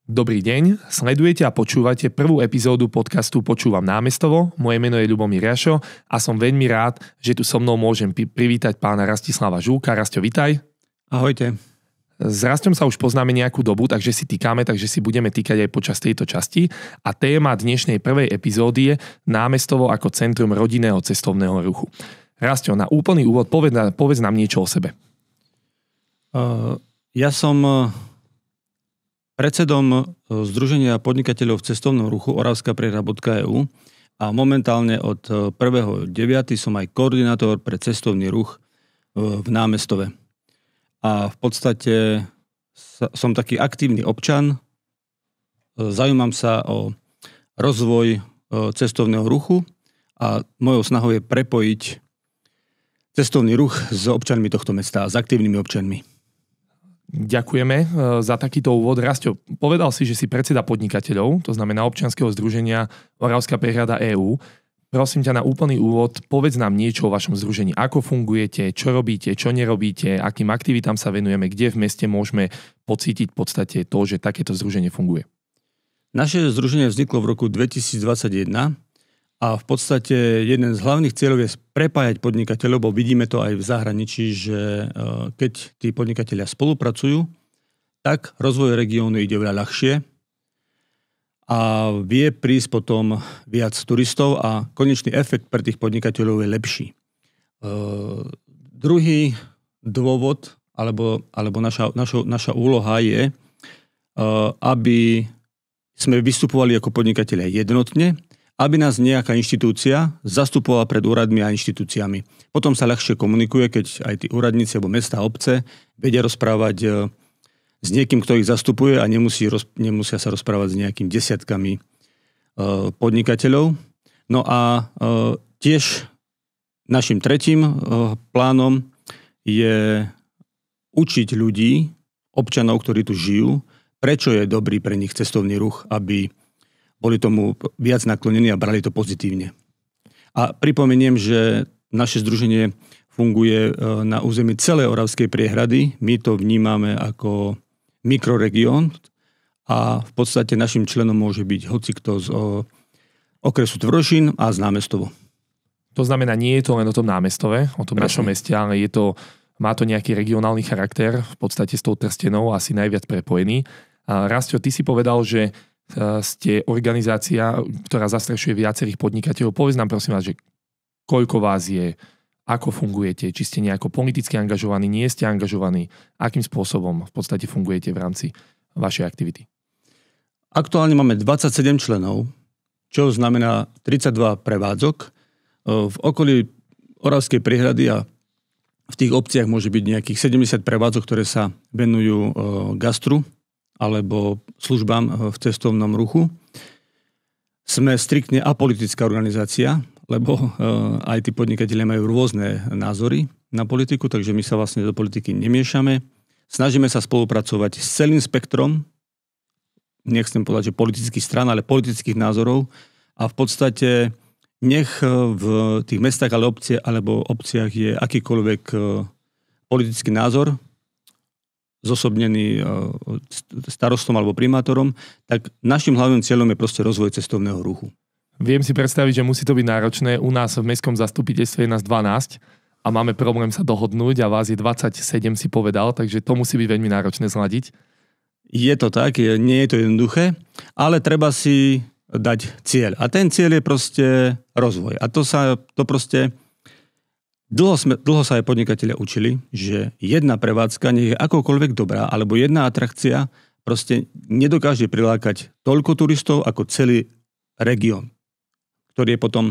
Dobrý deň, sledujete a počúvate prvú epizódu podcastu Počúvam námestovo. Moje meno je Ľubomír Jašo a som veľmi rád, že tu so mnou môžem privítať pána Rastislava Žúka. Rastio, vitaj. Ahojte. S Rastom sa už poznáme nejakú dobu, takže si budeme týkať aj počas tejto časti. A téma dnešnej prvej epizódy je námestovo ako centrum rodinného cestovného ruchu. Rastio, na úplný úvod povedz nám niečo o sebe. Ja som predsedom Združenia podnikateľov v cestovnom ruchu oravskaprehra.eu a momentálne od 1.9. som aj koordinátor pre cestovný ruch v námestove. A v podstate som taký aktívny občan, zaujímam sa o rozvoj cestovného ruchu a mojou snahou je prepojiť cestovný ruch s občanmi tohto mesta, s aktívnymi občanmi. Ďakujeme za takýto úvod. Rastio, povedal si, že si predseda podnikateľov, to znamená občianskeho združenia Oravská priehrada EU. Prosím ťa na úplný úvod, povedz nám niečo o vašom združení. Ako fungujete, čo robíte, čo nerobíte, akým aktivitám sa venujeme, kde v meste môžeme pocítiť v podstate to, že takéto združenie funguje. Naše združenie vzniklo v roku 2021 a v podstate jeden z hlavných cieľov je prepájať podnikateľov, bo vidíme to aj v zahraničí, že keď tí podnikatelia spolupracujú, tak rozvoj regiónu ide veľa ľahšie a vie prísť potom viac turistov a konečný efekt pre tých podnikateľov je lepší. Druhý dôvod, alebo naša úloha je, aby sme vystupovali ako podnikatelia jednotne, aby nás nejaká inštitúcia zastupovala pred úradmi a inštitúciami. Potom sa ľahšie komunikuje, keď aj tí úradníci alebo mestá a obce vedia rozprávať s niekým, kto ich zastupuje a nemusia sa rozprávať s nejakými desiatkami podnikateľov. No a tiež našim tretím plánom je učiť ľudí, občanov, ktorí tu žijú, prečo je dobrý pre nich cestovný ruch, aby boli tomu viac naklonení a brali to pozitívne. A pripomeniem, že naše združenie funguje na území celej Oravskej priehrady. My to vnímame ako mikroregión a v podstate našim členom môže byť hocikto z okresu Tvrdošín a z Námestovo. To znamená, nie je to len o tom námestove, o tom našom meste, ale má to nejaký regionálny charakter, v podstate s tou Trstenou asi najviac prepojený. Rastio, ty si povedal, že ste organizácia, ktorá zastrešuje viacerých podnikateľov. Povedz nám prosím vás, že koľko vás je, ako fungujete, či ste nejako politicky angažovaní, nie ste angažovaní, akým spôsobom v podstate fungujete v rámci vašej aktivity. Aktuálne máme 27 členov, čo znamená 32 prevádzok. V okolí Oravskej priehrady a v tých obciach môže byť nejakých 70 prevádzok, ktoré sa venujú gastru alebo službám v cestovnom ruchu. Sme striktne apolitická organizácia, lebo aj tí podnikatelia majú rôzne názory na politiku, takže my sa vlastne do politiky nemiešame. Snažíme sa spolupracovať s celým spektrom, nechcem povedať, že politických strán, ale politických názorov a v podstate nech v tých mestách alebo obciach je akýkoľvek politický názor, zosobnený starostom alebo primátorom, tak našim hlavným cieľom je proste rozvoj cestovného ruchu. Viem si predstaviť, že musí to byť náročné. U nás v mestskom zastupiteľstve je nás 12 a máme problém sa dohodnúť a vás je 27, si povedal, takže to musí byť veľmi náročné zladiť. Je to tak, nie je to jednoduché, ale treba si dať cieľ. A ten cieľ je proste rozvoj. A to proste Dlho sa aj podnikatelia učili, že jedna prevádzka, nech je akokoľvek dobrá, alebo jedna atrakcia proste nedokáže prilákať toľko turistov ako celý región, ktorý je potom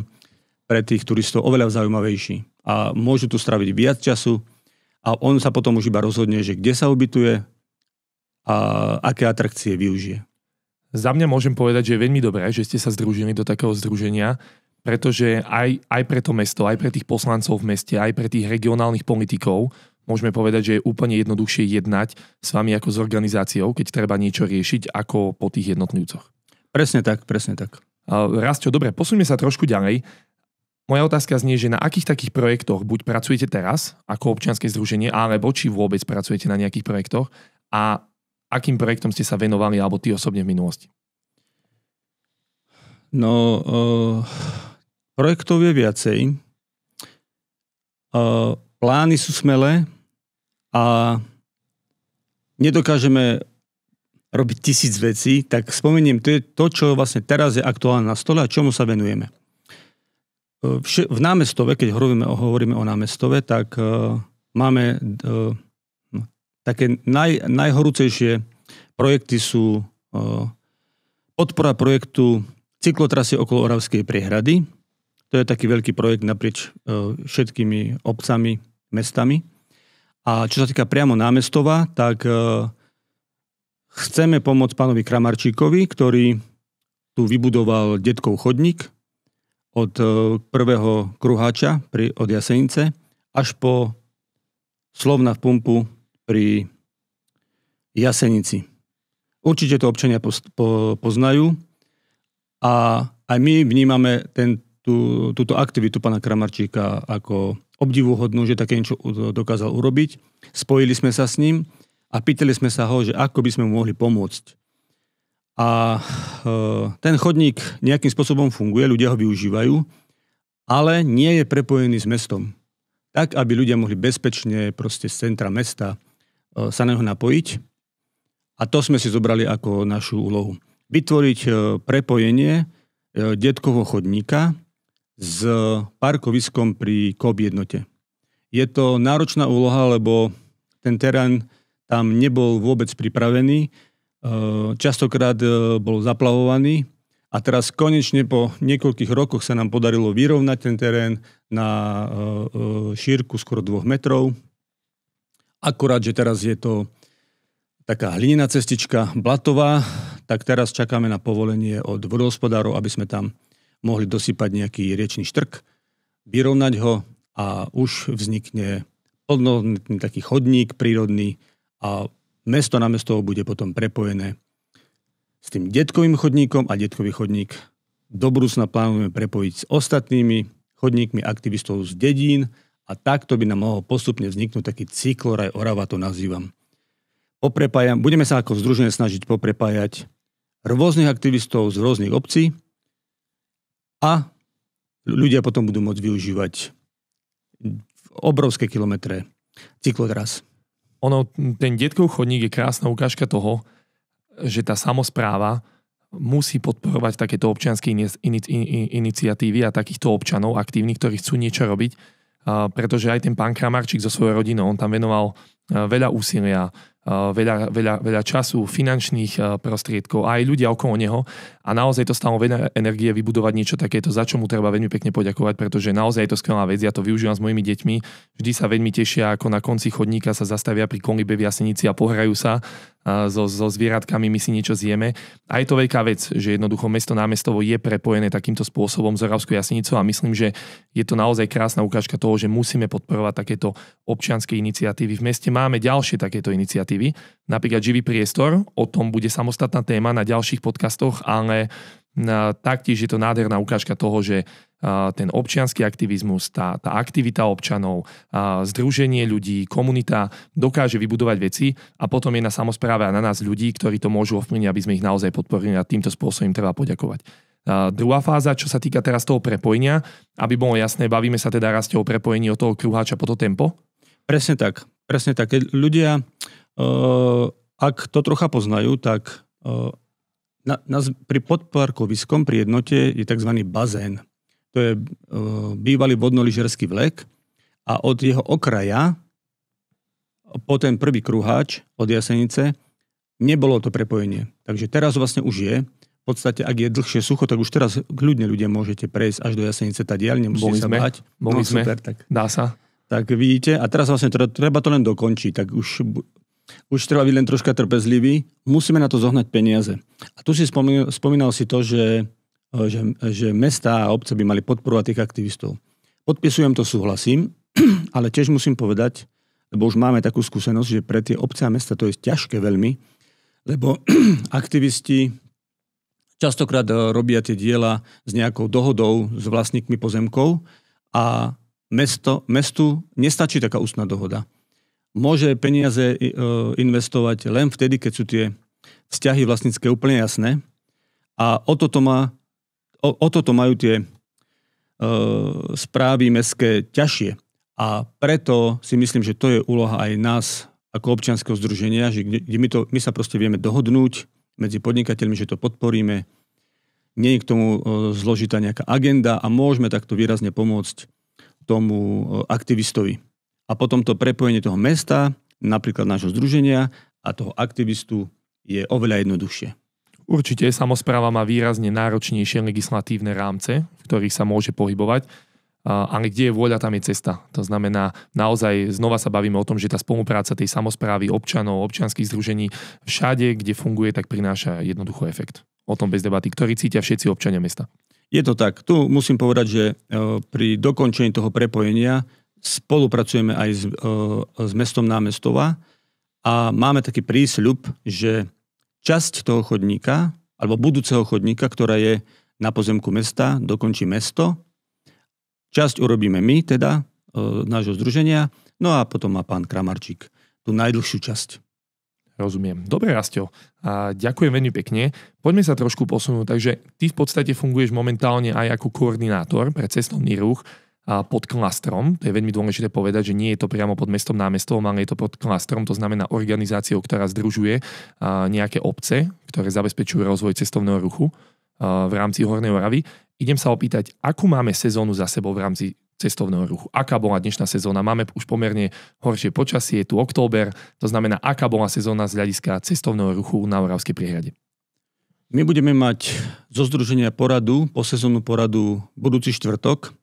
pre tých turistov oveľa zaujímavejší. A môžu tu straviť viac času a on sa potom už iba rozhodne, že kde sa ubytuje a aké atrakcie využije. Za mňa môžem povedať, že je veľmi dobré, že ste sa združili do takého združenia, pretože aj pre to mesto, aj pre tých poslancov v meste, aj pre tých regionálnych politikov môžeme povedať, že je úplne jednoduchšie jednať s vami ako s organizáciou, keď treba niečo riešiť, ako po tých jednotlivcoch. Presne tak. Rastio, dobre, posuňme sa trošku ďalej. Moja otázka znie, že na akých takých projektoch buď pracujete teraz ako občianske združenie, alebo či vôbec pracujete na nejakých projektoch a akým projektom ste sa venovali alebo ty osobne v minulosti? No, projektov je viacej. Plány sú smelé a nedokážeme robiť 1000 vecí, tak spomeniem, to je to, čo vlastne teraz je aktuálne na stole a čomu sa venujeme. V námestove, keď hovoríme o námestove, tak máme také najhorúcejšie projekty sú podpora projektu cyklotrasy okolo Oravskej priehrady. To je taký veľký projekt naprieč všetkými obcami, mestami. A čo sa týka priamo námestova, tak chceme pomôcť pánovi Kramarčíkovi, ktorý tu vybudoval detkov chodník od prvého kruháča od Jasenice až po Slovna v pumpu pri Jasenici. Určite to občania poznajú a aj my vnímame túto aktivitu pána Kramarčíka ako obdivuhodnú, že také niečo dokázal urobiť. Spojili sme sa s ním a pýtali sme sa ho, že ako by sme mu mohli pomôcť. A ten chodník nejakým spôsobom funguje, ľudia ho využívajú, ale nie je prepojený s mestom. Tak, aby ľudia mohli bezpečne proste z centra mesta sa na neho napojiť. A to sme si zobrali ako našu úlohu. Vytvoriť prepojenie detkovho chodníka s parkoviskom pri KOB jednote. Je to náročná úloha, lebo ten terén tam nebol vôbec pripravený. Častokrát bol zaplavovaný a teraz konečne po niekoľkých rokoch sa nám podarilo vyrovnať ten terén na šírku skoro 2 metrov. Akurát, že teraz je to taká hlinená cestička blatová, tak teraz čakáme na povolenie od vodohospodárov, aby sme tam mohli dosypať nejaký riečny štrk, vyrovnať ho a už vznikne plnohodnotný taký chodník prírodný a mesto na mesto bude potom prepojené s tým detkovým chodníkom a detkový chodník do budúcna plánujeme prepojiť s ostatnými chodníkmi aktivistov z dedín a takto by nám mohol postupne vzniknúť taký cykloraj Orava, to nazývam. Budeme sa ako združenie snažiť poprepájať rôznych aktivistov z rôznych obcí a ľudia potom budú môcť využívať obrovské kilometre cyklotras. Ten detkov chodník je krásna ukážka toho, že tá samospráva musí podporovať takéto občianske iniciatívy a takýchto občanov aktívnych, ktorí chcú niečo robiť, pretože aj ten pán Kramarčík so svojou rodinou, on tam venoval veľa úsilia, veľa času, finančných prostriedkov a aj ľudia okolo neho a naozaj to stalo veľa energie vybudovať niečo takéto, za čo mu treba veľmi pekne poďakovať, pretože naozaj je to skvelá vec, ja to využívam s mojimi deťmi, vždy sa veľmi tešia, ako na konci chodníka sa zastavia pri kolibe v Jasenici a pohrajú sa so zvieratkami, my si niečo zjeme. A je to veľká vec, že jednoducho mesto námestovo je prepojené takýmto spôsobom s Oravskou Jasenicou a myslím, že je to naozaj krásna ukážka toho, že musíme podporovať takéto občianske iniciatívy. V meste máme ďalšie takéto iniciatívy, napríklad Živý priestor, o tom bude samostatná téma na ďalších podcastoch, ale taktiež je to nádherná ukážka toho, že ten občiansky aktivizmus, tá aktivita občanov, združenie ľudí, komunita dokáže vybudovať veci a potom je na samospráve a na nás ľudí, ktorí to môžu ovplyvniť, aby sme ich naozaj podporili a týmto spôsobom im treba poďakovať. Druhá fáza, čo sa týka teraz toho prepojenia, aby bolo jasné, bavíme sa teda Rastio o prepojení od toho kruháča po to tempo? Presne tak. Keď ľudia, ak to trocha poznajú, tak pri podparkoviskom pri jednote je tzv. Bazén. To je bývalý vodno-lyžiarsky vlek a od jeho okraja po ten prvý kruháč od Jasenice nebolo to prepojenie. Takže teraz vlastne už je. V podstate, ak je dlhšie sucho, tak už teraz kľudne ľudia môžete prejsť až do Jasenice, tá diaľ, nemusíte sa báť. Boli sme, super, tak. Dá sa. Tak vidíte, a teraz vlastne treba to len dokončiť, tak už treba byť len troška trpezlivý, musíme na to zohnať peniaze. A tu si spomínal si to, že mestá a obce by mali podporovať tých aktivistov. Podpisujem to, súhlasím, ale tiež musím povedať, lebo už máme takú skúsenosť, že pre tie obce a mesta to je ťažké veľmi, lebo aktivisti častokrát robia tie diela s nejakou dohodou s vlastníkmi pozemkov a mestu nestačí taká ústna dohoda. môže peniaze investovať len vtedy, keď sú tie vzťahy vlastnícke úplne jasné. A o toto majú tie správy mestské ťažšie. A preto si myslím, že to je úloha aj nás ako občianskeho združenia, že kde my sa proste vieme dohodnúť medzi podnikateľmi, že to podporíme. Nie je k tomu zložitá nejaká agenda a môžeme takto výrazne pomôcť tomu aktivistovi. A potom to prepojenie toho mesta, napríklad nášho združenia a toho aktivistu je oveľa jednoduchšie. Určite samospráva má výrazne náročnejšie legislatívne rámce, v ktorých sa môže pohybovať, ale kde je vôľa, tam je cesta. To znamená, naozaj znova sa bavíme o tom, že tá spolupráca tej samosprávy, občanov, občianskych združení všade, kde funguje, tak prináša jednoducho efekt. O tom bez debaty, ktorý cítia všetci občania mesta. Je to tak. Tu musím povedať, že pri dokončení toho prepojenia spolupracujeme aj s mestom Námestova a máme taký prísľub, že časť toho chodníka, alebo budúceho chodníka, ktorá je na pozemku mesta, dokončí mesto. Časť urobíme my, teda, nášho združenia, no a potom má pán Kramarčík tú najdlhšiu časť. Rozumiem. Dobre, Rastio. A ďakujem veľmi pekne. Poďme sa trošku posunúť. Takže ty v podstate funguješ momentálne aj ako koordinátor pre cestovný ruch pod klastrom. To je veľmi dôležité povedať, že nie je to priamo pod mestom Námestovom, ale je to pod klastrom. To znamená organizáciou, ktorá združuje nejaké obce, ktoré zabezpečujú rozvoj cestovného ruchu v rámci Hornej Oravy. Idem sa opýtať, akú máme sezónu za sebou v rámci cestovného ruchu? Aká bola dnešná sezóna? Máme už pomerne horšie počasie, je tu október, to znamená, aká bola sezóna z hľadiska cestovného ruchu na Oravskej priehrade? My budeme mať zo združenia posezónnu poradu budúci štvrtok,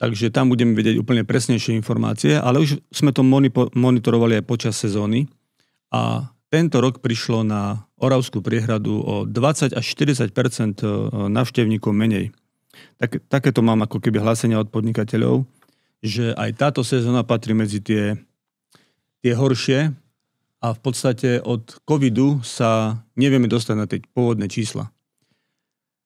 takže tam budeme vedieť úplne presnejšie informácie, ale už sme to monitorovali aj počas sezóny a tento rok prišlo na Oravskú priehradu o 20 až 40% návštevníkov menej. Takéto mám ako keby hlásenia od podnikateľov, že aj táto sezóna patrí medzi tie horšie a v podstate od covidu sa nevieme dostať na tie pôvodné čísla.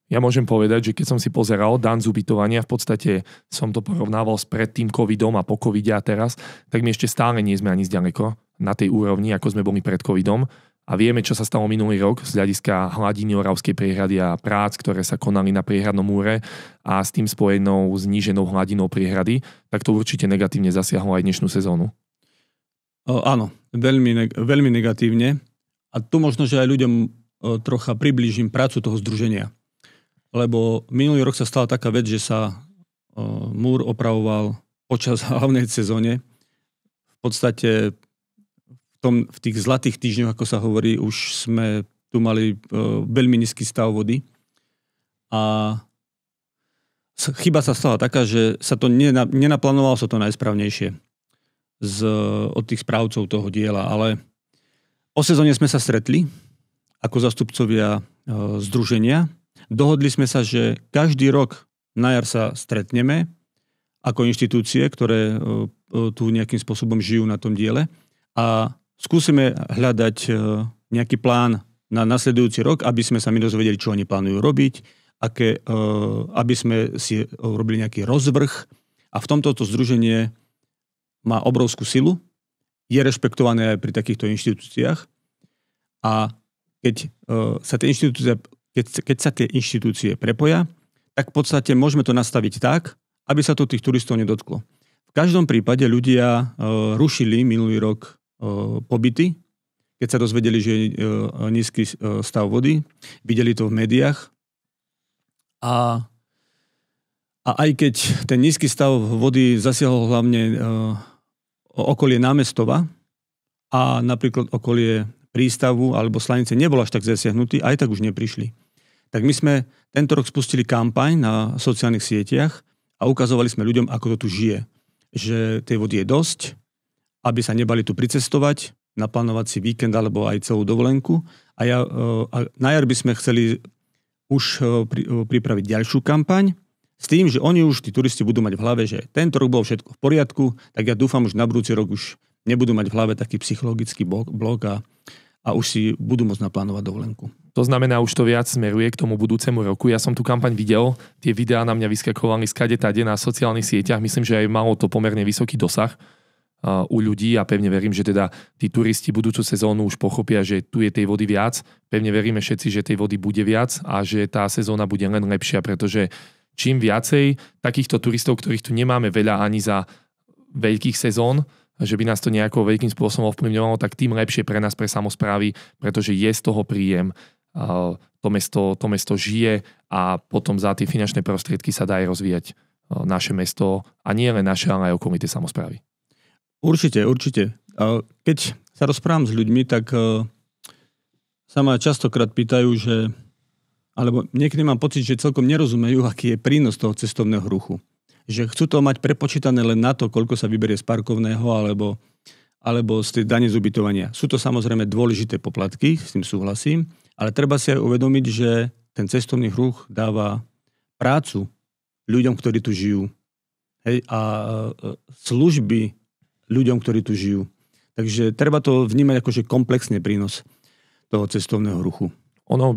Ja môžem povedať, že keď som si pozeral dan z ubytovania, v podstate som to porovnával s pred tým covidom a po covide a teraz, tak my ešte stále nie sme ani zďaleko na tej úrovni, ako sme boli pred covidom. A vieme, čo sa stalo minulý rok z hľadiska hladiny Oravskej priehrady a prác, ktoré sa konali na priehradnom múre a s tým spojenou zníženou hladinou priehrady, tak to určite negatívne zasiahlo aj dnešnú sezónu. Áno, veľmi negatívne. A tu možno, že aj ľuďom trocha priblížim prácu toho združenia. Lebo minulý rok sa stala taká vec, že sa múr opravoval počas hlavnej sezóne. V podstate v tých zlatých týždňoch, ako sa hovorí, už sme tu mali veľmi nízky stav vody. A chyba sa stala taká, že sa to nenaplánovalo sa to najsprávnejšie od tých správcov toho diela. Ale po sezóne sme sa stretli ako zastupcovia združenia. Dohodli sme sa, že každý rok na jar sa stretneme ako inštitúcie, ktoré tu nejakým spôsobom žijú na tom diele a skúsime hľadať nejaký plán na nasledujúci rok, aby sme sa my dozvedeli, čo oni plánujú robiť, aby sme si robili nejaký rozvrh. A v tomto združenie má obrovskú silu, je rešpektované aj pri takýchto inštitúciách. A keď sa tie inštitúcie prepoja, tak v podstate môžeme to nastaviť tak, aby sa to tých turistov nedotklo. V každom prípade ľudia rušili minulý rok pobyty, keď sa dozvedeli, že je nízky stav vody. Videli to v médiách. A aj keď ten nízky stav vody zasiahol hlavne okolie Námestova a napríklad okolie prístavu alebo Slanice nebol až tak zasiahnutý, aj tak už neprišli. Tak my sme tento rok spustili kampaň na sociálnych sieťach a ukazovali sme ľuďom, ako to tu žije. Že tej vody je dosť, aby sa nebali tu pricestovať, naplánovať si víkend alebo aj celú dovolenku. A na jar by sme chceli už pripraviť ďalšiu kampaň s tým, že oni už, tí turisti, budú mať v hlave, že tento rok bolo všetko v poriadku, tak ja dúfam, už na budúci rok už nebudú mať v hlave taký psychologický blok a už si budú môcť naplánovať dovolenku. To znamená, už to viac smeruje k tomu budúcemu roku. Ja som tú kampaň videl, tie videá na mňa vyskakovali skade tade na sociálnych sieťach. Myslím, že aj malo to pomerne vysoký dosah. u ľudí a pevne verím, že teda tí turisti budúcu sezónu už pochopia, že tu je tej vody viac. Pevne veríme všetci, že tej vody bude viac a že tá sezóna bude len lepšia, pretože čím viacej takýchto turistov, ktorých tu nemáme veľa ani za veľkých sezón, že by nás to nejako veľkým spôsobom ovplyvňovalo, tak tým lepšie pre nás, pre samosprávy, pretože je z toho príjem. To mesto žije a potom za tie finančné prostriedky sa dá aj rozvíjať naše mesto a nie len naše, ale aj okolité samosprávy. Určite. Keď sa rozprávam s ľuďmi, tak sa ma častokrát pýtajú, alebo niekedy mám pocit, že celkom nerozumejú, aký je prínos toho cestovného ruchu. Že chcú to mať prepočítané len na to, koľko sa vyberie z parkovného alebo z tej dane z ubytovania. Sú to samozrejme dôležité poplatky, s tým súhlasím, ale treba si aj uvedomiť, že ten cestovný ruch dáva prácu ľuďom, ktorí tu žijú. Hej, a služby ľuďom, ktorí tu žijú. Takže treba to vnímať ako že komplexný prínos toho cestovného ruchu.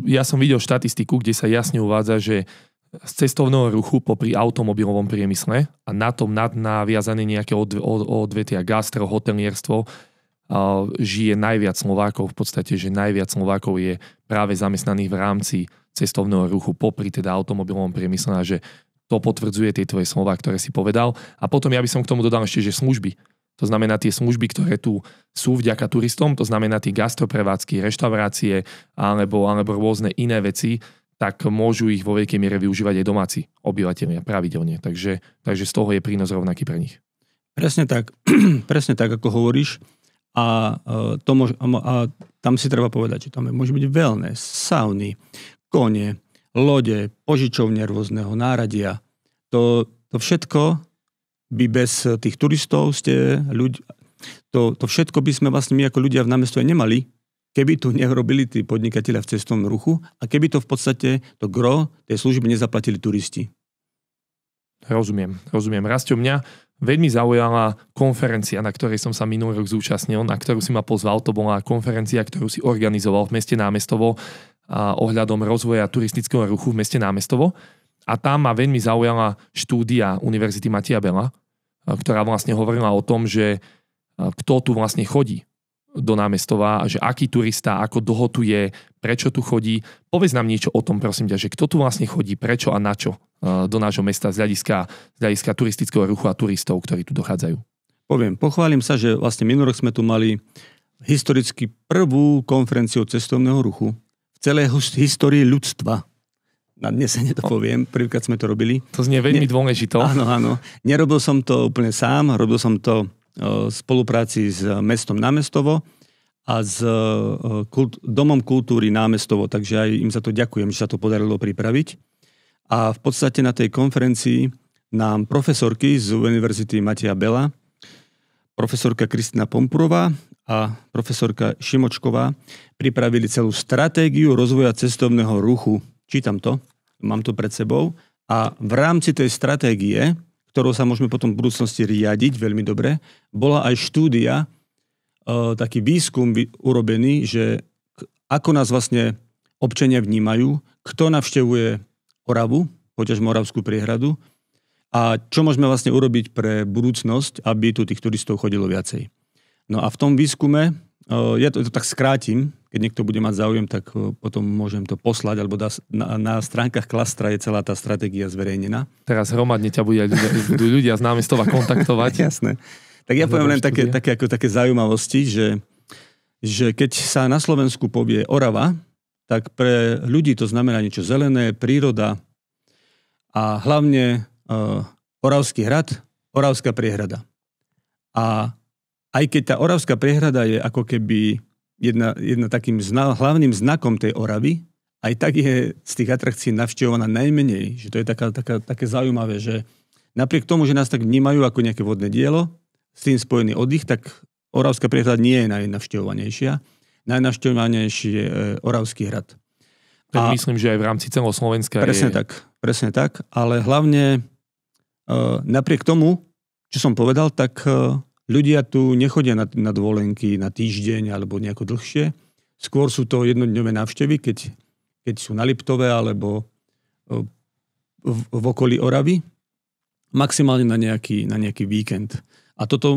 Ja som videl štatistiku, kde sa jasne uvádza, že z cestovného ruchu popri automobilovom priemysle a na tom naviazané nejaké odvetvia gastro, hotelierstvo žije najviac Slovákov. V podstate, že najviac Slovákov je práve zamestnaných v rámci cestovného ruchu popri teda automobilovom priemysle a že to potvrdzuje tie tvoje slová, ktoré si povedal. A potom ja by som k tomu dodal ešte, že služby. To znamená tie služby, ktoré tu sú vďaka turistom, to znamená tie gastroprevádzky, reštaurácie alebo rôzne iné veci, tak môžu ich vo veľkej miere využívať aj domáci obyvateľia pravidelne. Takže z toho je prínos rovnaký pre nich. Presne tak, ako hovoríš. A tam si treba povedať, že tam môže byť wellness, sauny, kone, lode, požičovne rôzneho náradia. To všetko by bez tých turistov to všetko by sme vlastne my ako ľudia v námestove nemali, keby tu nerobili tí podnikatelia v cestovnom ruchu a keby to v podstate to gro tej služby nezaplatili turisti. Rozumiem. Rastio, mňa veľmi zaujala konferencia, na ktorej som sa minulý rok zúčastnil, na ktorú si ma pozval. To bola konferencia, ktorú si organizoval v meste Námestovo ohľadom rozvoja turistického ruchu v meste Námestovo. A tam ma veľmi zaujala štúdia Univerzity Mateja Bela, ktorá vlastne hovorila o tom, že kto tu vlastne chodí do Námestova, že aký turista, ako dlho tu je, prečo tu chodí. Povedz nám niečo o tom, prosím ťa, že kto tu vlastne chodí, prečo a na čo do nášho mesta z hľadiska turistického ruchu a turistov, ktorí tu dochádzajú. Pochválim sa, že vlastne minulý rok sme tu mali historicky prvú konferenciu cestovného ruchu v celej histórii ľudstva. Na dnes to poviem, prvýkrát sme to robili. To znie veľmi dôležito. Áno. Nerobil som to úplne sám, robil som to v spolupráci s mestom Námestovo a s Domom kultúry Námestovo, takže aj im za to ďakujem, že sa to podarilo pripraviť. A v podstate na tej konferencii nám profesorky z Univerzity Mateja Bela, profesorka Kristina Pompurová a profesorka Šimočková pripravili celú stratégiu rozvoja cestovného ruchu. Čítam to, mám to pred sebou a v rámci tej stratégie, ktorou sa môžeme potom v budúcnosti riadiť veľmi dobre, bola aj štúdia, taký výskum urobený, že ako nás vlastne občania vnímajú, kto navštevuje Oravu, poťaž Moravskú priehradu a čo môžeme vlastne urobiť pre budúcnosť, aby tu tých turistov chodilo viacej. No a v tom výskume, ja to tak skrátim, keď niekto bude mať záujem, tak potom môžem to poslať, alebo na stránkach klastra je celá tá stratégia zverejnená. Teraz hromadne ťa budú ľudia z Námestova kontaktovať. Jasné. Tak ja poviem len také zaujímavosti, že keď sa na Slovensku povie Orava, tak pre ľudí to znamená niečo zelené, príroda a hlavne Oravský hrad, Oravská priehrada. A aj keď tá Oravská priehrada je ako keby jedna takým hlavným znakom tej Oravy, aj tak je z tých atrakcií navštevovaná najmenej. Že to je také zaujímavé, že napriek tomu, že nás tak vnímajú ako nejaké vodné dielo, s tým spojený oddych, tak Oravská priehrada nie je najnavštevovanejšia. Najnavštevovanejší je Oravský hrad. Tak myslím, že aj v rámci celoslovenska Presne tak, ale hlavne napriek tomu, čo som povedal, tak ľudia tu nechodia na dovolenky na týždeň alebo nejako dlhšie. Skôr sú to jednodňové návštevy, keď sú na Liptove alebo v okolí Oravy. Maximálne na nejaký víkend. A toto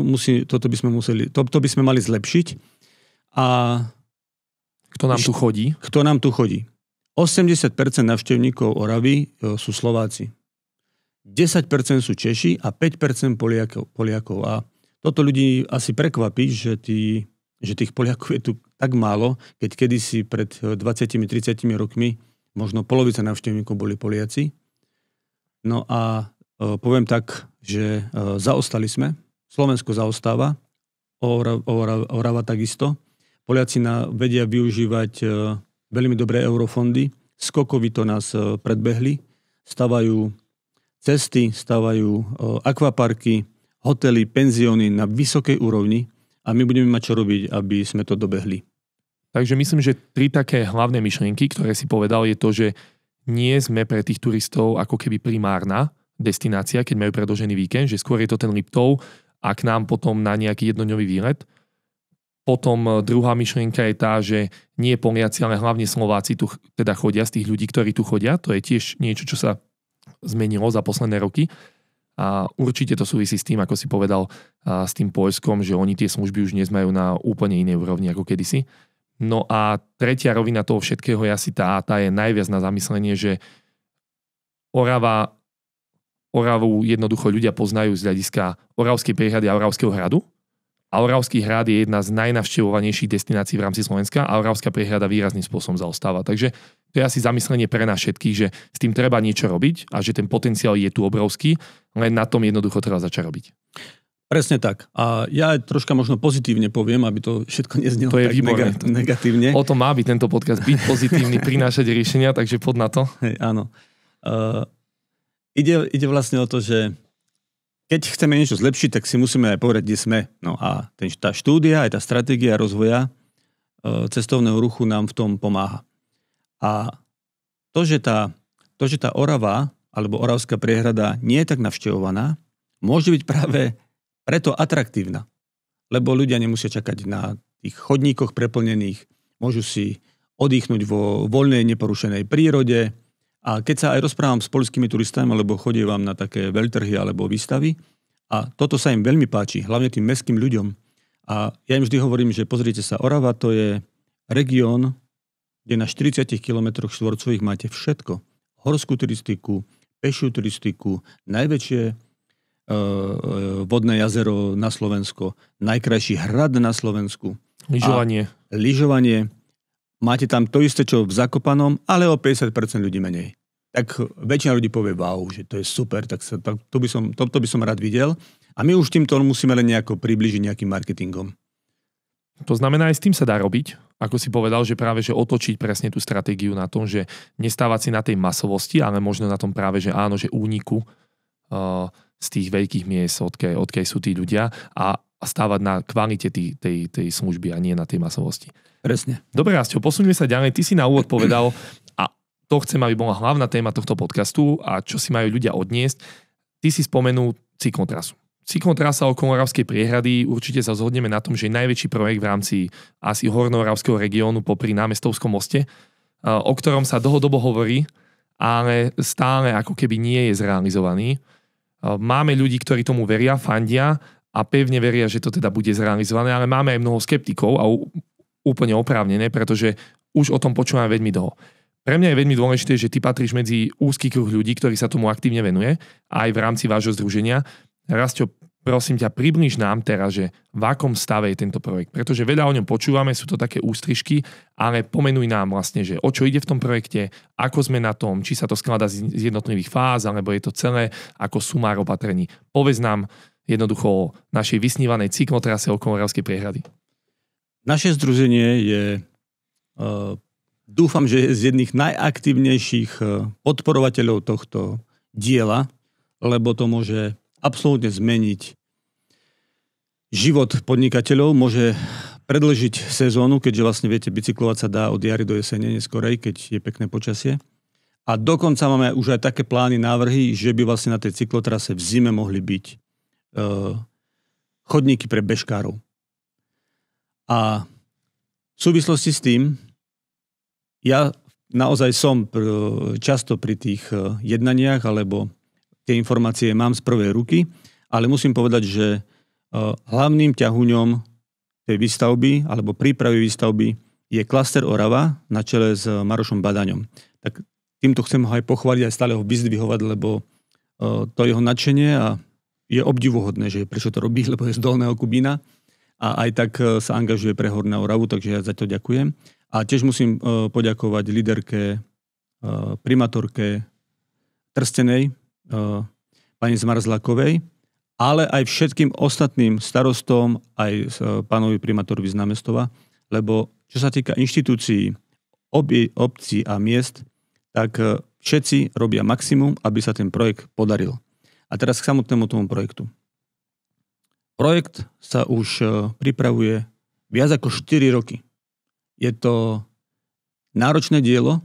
by sme mali zlepšiť. A kto nám tu chodí? 80% návštevníkov Oravy sú Slováci. 10% sú Češi a 5% Poliakov. A toto ľudí asi prekvapí, že tých Poliakov je tu tak málo, keď kedysi pred 20-30 rokmi možno polovica návštevníkov boli Poliaci. No a poviem tak, že zaostali sme. Slovensko zaostáva, Orava takisto. Poliaci vedia využívať veľmi dobré eurofondy. Skokovito nás predbehli. Stavajú cesty, stavajú akvaparky, hotely, penzióny na vysokej úrovni a my budeme mať čo robiť, aby sme to dobehli. Takže myslím, že 3 také hlavné myšlienky, ktoré si povedal, je to, že nie sme pre tých turistov ako keby primárna destinácia, keď majú predĺžený víkend, že skôr je to ten Liptov a k nám potom na nejaký jednodňový výlet. Potom druhá myšlienka je tá, že nie Poliaci, ale hlavne Slováci tu teda chodia, z tých ľudí, ktorí tu chodia. To je tiež niečo, čo sa zmenilo za posledné roky. A určite to súvisí s tým, ako si povedal, s tým Poľskom, že oni tie služby už dnes majú na úplne inej úrovni ako kedysi. No a tretia rovina toho všetkého je asi tá je najviac na zamyslenie, že Oravu jednoducho ľudia poznajú z hľadiska Oravskej priehrady a Oravského hradu. A Oravský hrad je jedna z najnavštevovanejších destinácií v rámci Slovenska a Oravská priehrada výrazným spôsobom zaostáva. Takže to je asi zamyslenie pre nás všetkých, že s tým treba niečo robiť a že ten potenciál je tu obrovský, len na tom jednoducho treba začať robiť. Presne tak. A ja troška možno pozitívne poviem, aby to všetko neznelo tak negatívne. O tom má byť tento podcast, byť pozitívny, prinášať riešenia, takže poď na to. Hej, áno. Ide vlastne o to, že keď chceme niečo zlepšiť, tak si musíme aj povedať, kde sme. No a tá štúdia, aj tá stratégia rozvoja cestovného ruchu nám v tom pomáha. A to, že tá Orava alebo Oravská priehrada nie je tak navštevovaná, môže byť práve preto atraktívna. Lebo ľudia nemusia čakať na tých chodníkoch preplnených, môžu si oddychnúť vo voľnej, neporušenej prírode. A keď sa aj rozprávam s poľskými turistami, alebo chodievam na také veľtrhy alebo výstavy, a toto sa im veľmi páči, hlavne tým mestským ľuďom. A ja im vždy hovorím, že pozrite sa, Orava to je región, kde na 40 km štvorcových máte všetko. Horskú turistiku, pešiu turistiku, najväčšie vodné jazero na Slovensku, najkrajší hrad na Slovensku. Lyžovanie. Máte tam to isté, čo v Zakopanom, ale o 50% ľudí menej. Tak väčšina ľudí povie, wow, že to je super, to by som rád videl. A my už týmto musíme len nejako približiť nejakým marketingom. To znamená, aj s tým sa dá robiť. Ako si povedal, že práve že otočiť presne tú stratégiu na tom, že nestávať si na tej masovosti, ale možno na tom práve, že áno, že úniku z tých veľkých miest, odkiaľ sú tí ľudia a stávať na kvalite tej služby a nie na tej masovosti. Presne. Dobre, Rasťo, posuňme sa ďalej. Ty si na úvod povedal, a to chcem, aby bola hlavná téma tohto podcastu a čo si majú ľudia odniesť. Ty si spomenul cyklotrasu. Cyklotrasa okolo Oravskej priehrady, určite sa zhodneme na tom, že je najväčší projekt v rámci asi hornooravského regiónu popri Námestovskom moste, o ktorom sa dlhodobo hovorí, ale stále ako keby nie je zrealizovaný. Máme ľudí, ktorí tomu veria, fandia a pevne veria, že to teda bude zrealizované, ale máme aj mnoho skeptikov a úplne oprávnené, pretože už o tom počúvame veľmi dlho. Pre mňa je veľmi dôležité, že ty patríš medzi úzky kruh ľudí, ktorí sa tomu aktívne venuje, aj v rámci vášho združenia. Rasťo, prosím ťa, približ nám teraz, že v akom stave je tento projekt. Pretože veľa o ňom počúvame, sú to také ústrižky, ale pomenuj nám vlastne, že o čo ide v tom projekte, ako sme na tom, či sa to skladá z jednotlivých fáz, alebo je to celé ako sumár opatrení. Povedz nám jednoducho o našej vysnívanej cyklotrase okolo Oravskej priehrady. Naše združenie je, dúfam, že je z jedných najaktívnejších podporovateľov tohto diela, lebo to môže absolútne zmeniť život podnikateľov, môže predĺžiť sezónu, keďže vlastne viete, bicyklovať sa dá od jary do jesene neskorej, keď je pekné počasie. A dokonca máme už aj také plány, návrhy, že by vlastne na tej cyklotrase v zime mohli byť chodníky pre bežkárov. A v súvislosti s tým, ja naozaj som často pri tých jednaniach, alebo tie informácie mám z prvej ruky, ale musím povedať, že hlavným ťahuňom tej výstavby alebo prípravy výstavby je klaster Orava na čele s Marošom Badaňom. Tak týmto chcem ho aj pochváliť, aj stále ho vyzdvihovať, lebo to jeho nadšenie a je obdivuhodné, že prečo to robí, lebo je z Dolného Kubína a aj tak sa angažuje pre Hornú Oravu, takže ja za to ďakujem. A tiež musím poďakovať líderke, primátorke Trstenej, pani Zmarzlakovej, ale aj všetkým ostatným starostom, aj pánovi primátorovi z Námestova, lebo čo sa týka inštitúcií, obcí a miest, tak všetci robia maximum, aby sa ten projekt podaril. A teraz k samotnému tomu projektu. Projekt sa už pripravuje viac ako 4 roky. Je to náročné dielo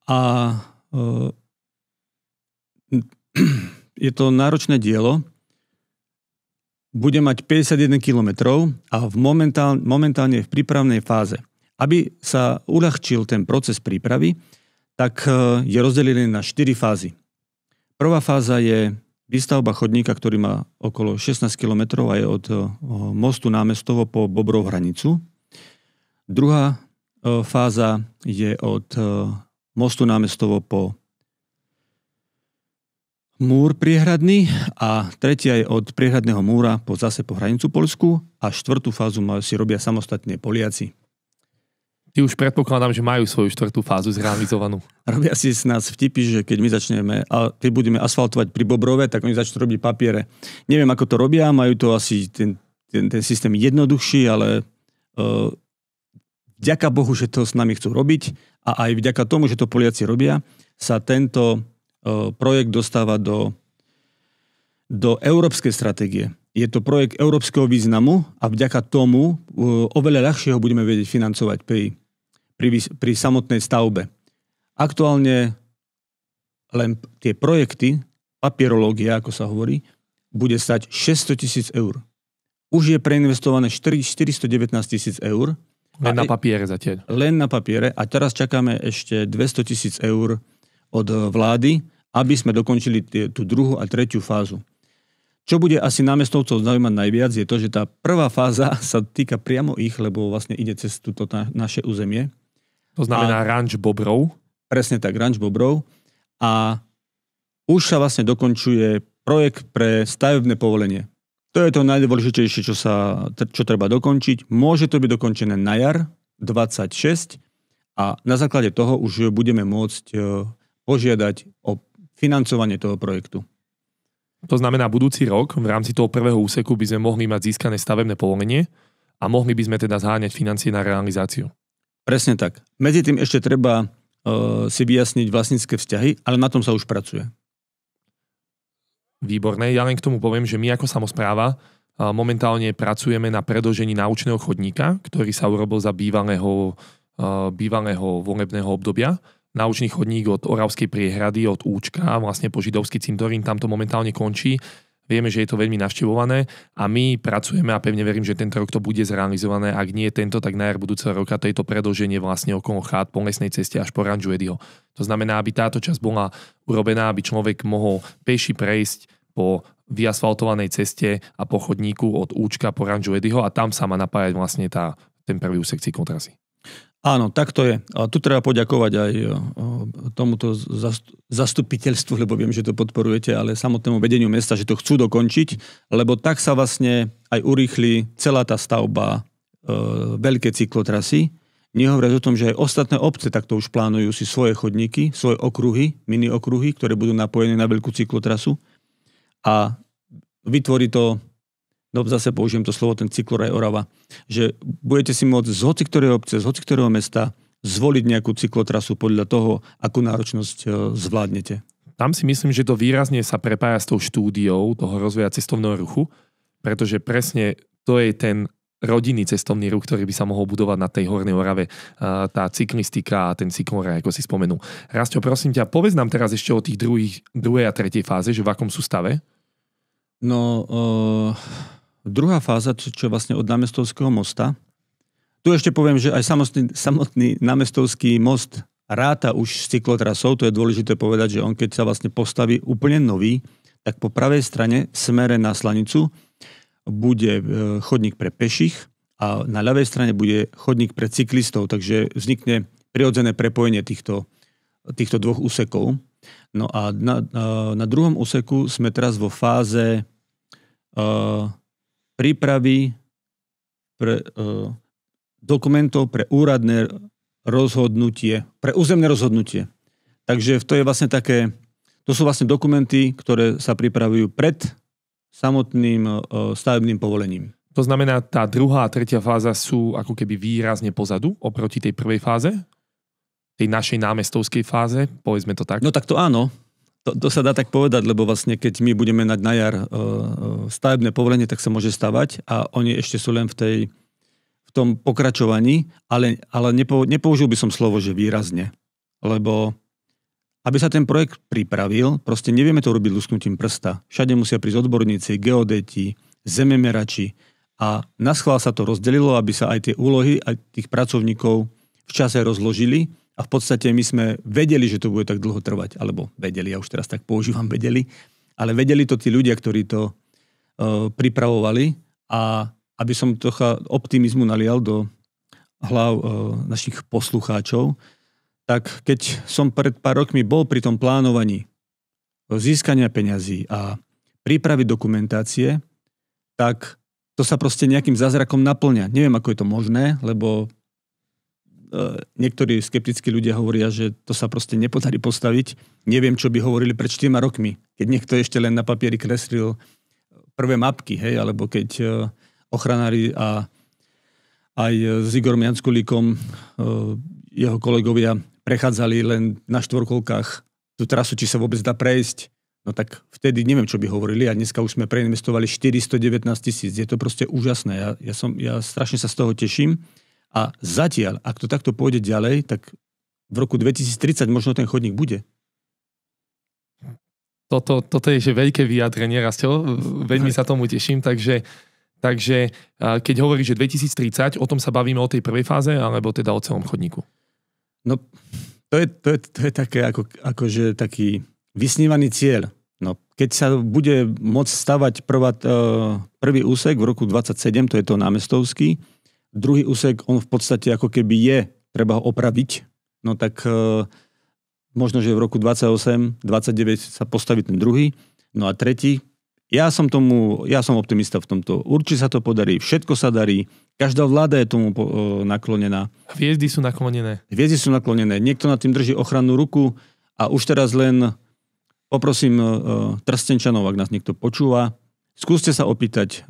a bude mať 51 kilometrov a momentálne je v prípravnej fáze. Aby sa uľahčil ten proces prípravy, tak je rozdelený na 4 fázy. Prvá fáza je výstavba chodníka, ktorý má okolo 16 kilometrov a je od mostu Námestovo po Bobrov hranicu. Druhá fáza je od mostu Námestovo po múr priehradný a tretia je od priehradného múra zase po hranicu Poľsku a štvrtú fázu si robia samostatne Poliaci. Ty už predpokladám, že majú svoju 4. fázu zrealizovanú. Robia si s nás vtipy, že keď my začneme a keď budeme asfaltovať pri Bobrove, tak oni začnú robiť papiere. Neviem, ako to robia, majú to asi ten systém jednoduchší, ale vďaka Bohu, že to s nami chcú robiť a aj vďaka tomu, že to Poliaci robia, sa tento projekt dostáva do európskej stratégie. Je to projekt európskeho významu a vďaka tomu oveľa ľahšie ho budeme vedieť financovať pri samotnej stavbe. Aktuálne len tie projekty, papierológia, ako sa hovorí, bude stať 600 000 eur. Už je preinvestované 419 000 eur. Len na papiere zatiaľ. Len na papiere a teraz čakáme ešte 200 000 eur od vlády, aby sme dokončili tú druhú a tretiu fázu. Čo bude asi námestovcov zaujímať najviac je to, že tá prvá fáza sa týka priamo ich, lebo vlastne ide cez túto naše územie. To znamená ranč Bobrov. Presne tak, ranč Bobrov. A už sa vlastne dokončuje projekt pre stavebné povolenie. To je to najdôležitejšie, čo treba dokončiť. Môže to byť dokončené na jar 26 a na základe toho už budeme môcť požiadať o financovanie toho projektu. To znamená, budúci rok v rámci toho prvého úseku by sme mohli mať získané stavebné povolenie a mohli by sme teda zháňať financie na realizáciu. Presne tak. Medzi tým ešte treba si vyjasniť vlastnícke vzťahy, ale na tom sa už pracuje. Výborné. Ja len k tomu poviem, že my ako samospráva momentálne pracujeme na predĺžení náučného chodníka, ktorý sa urobil za bývalého volebného obdobia. Náučný chodník od Oravskej priehrady, od Účka, vlastne po židovský cintorín, tam to momentálne končí. Vieme, že je to veľmi navštevované a my pracujeme a pevne verím, že tento rok to bude zrealizované. Ak nie tento, tak na jar budúceho roka to je to predĺženie vlastne okolo chát po lesnej ceste až po ranču Edyho. To znamená, aby táto časť bola urobená, aby človek mohol peši prejsť po vyasfaltovanej ceste a po chodníku od Účka po ranču Edyho a tam sa má napájať vlastne ten prvý úsek cyklotrasy. Áno, tak to je. A tu treba poďakovať aj tomuto zastupiteľstvu, lebo viem, že to podporujete, ale samotnému vedeniu mesta, že to chcú dokončiť, lebo tak sa vlastne aj urýchli celá tá stavba veľké cyklotrasy. Nehovoriac o tom, že aj ostatné obce takto už plánujú si svoje chodníky, svoje okruhy, mini okruhy, ktoré budú napojené na veľkú cyklotrasu a vytvorí to, no zase použijem to slovo, ten cykloraj Orava, že budete si môcť z hoci ktorej obce, z hoci ktorého mesta zvoliť nejakú cyklotrasu podľa toho, akú náročnosť zvládnete. Tam si myslím, že to výrazne sa prepája s tou štúdiou toho rozvoja cestovného ruchu, pretože presne to je ten rodinný cestovný ruch, ktorý by sa mohol budovať na tej Hornej Orave, tá cyklistika a ten cykloraj, ako si spomenul. Rastio, prosím ťa, povedz nám teraz ešte o tých druhej a tretej fáze, že v akom sú stave? No, druhá fáza, čo je vlastne od Námestovského mosta. Tu ešte poviem, že aj samotný Námestovský most ráta už s cyklotrasou. To je dôležité povedať, že on keď sa vlastne postaví úplne nový, tak po pravej strane v smere na Slanicu bude chodník pre peších a na ľavej strane bude chodník pre cyklistov, takže vznikne prirodzené prepojenie týchto dvoch úsekov. No a na druhom úseku sme teraz vo fáze prípravy pre dokumentov pre úradné rozhodnutie, pre územné rozhodnutie. Takže to sú vlastne dokumenty, ktoré sa pripravujú pred samotným stavebným povolením. To znamená, tá druhá a tretia fáza sú ako keby výrazne pozadu oproti tej prvej fáze? Tej našej námestovskej fáze, povedzme to tak? No tak to áno. To sa dá tak povedať, lebo vlastne keď my budeme mať na jar stavebné povolenie, tak sa môže stavať a oni ešte sú len v tom pokračovaní, ale nepoužil by som slovo, že výrazne. Lebo aby sa ten projekt pripravil, proste nevieme to robiť lusknutím prsta. Všade musia prísť odborníci, geodéti, zememerači a naschvál sa to rozdelilo, aby sa aj tie úlohy, aj tých pracovníkov v čase rozložili a v podstate my sme vedeli, že to bude tak dlho trvať. Alebo vedeli, ja už teraz tak používam vedeli, ale vedeli to tí ľudia, ktorí to pripravovali a aby som trocha optimizmu nalial do hlav našich poslucháčov, tak keď som pred pár rokmi bol pri tom plánovaní získania peňazí a prípravy dokumentácie, tak to sa proste nejakým zázrakom naplňa. Neviem, ako je to možné, lebo niektorí skeptickí ľudia hovoria, že to sa proste nepodarí postaviť. Neviem, čo by hovorili pred 4 rokmi, keď niekto ešte len na papieri kreslil prvé mapky, hej, alebo keď ochranári a aj s Igorom Janskulíkom jeho kolegovia prechádzali len na štvorkolkách tú trasu, či sa vôbec dá prejsť. No tak vtedy neviem, čo by hovorili a dneska už sme preinvestovali 419 000. Je to proste úžasné. Ja strašne sa z toho teším. A zatiaľ, ak to takto pôjde ďalej, tak v roku 2030 možno ten chodník bude. Toto je že veľké vyjadrenie, Rastio. Veľmi sa tomu teším, takže keď hovoríš, že 2030, o tom sa bavíme o tej prvej fáze, alebo teda o celom chodníku? No, to je také akože taký vysnívaný cieľ. No, keď sa bude môcť stavať prvý úsek v roku 27, to je to námestovský, druhý úsek, on v podstate ako keby treba ho opraviť, no tak možno, že v roku 28, 29 sa postaví ten druhý, no a tretí, ja som optimista v tomto. Určite sa to podarí, všetko sa darí, každá vláda je tomu naklonená. Hviezdy sú naklonené. Niekto nad tým drží ochrannú ruku a už teraz len poprosím Trstenčanov, ak nás niekto počúva, skúste sa opýtať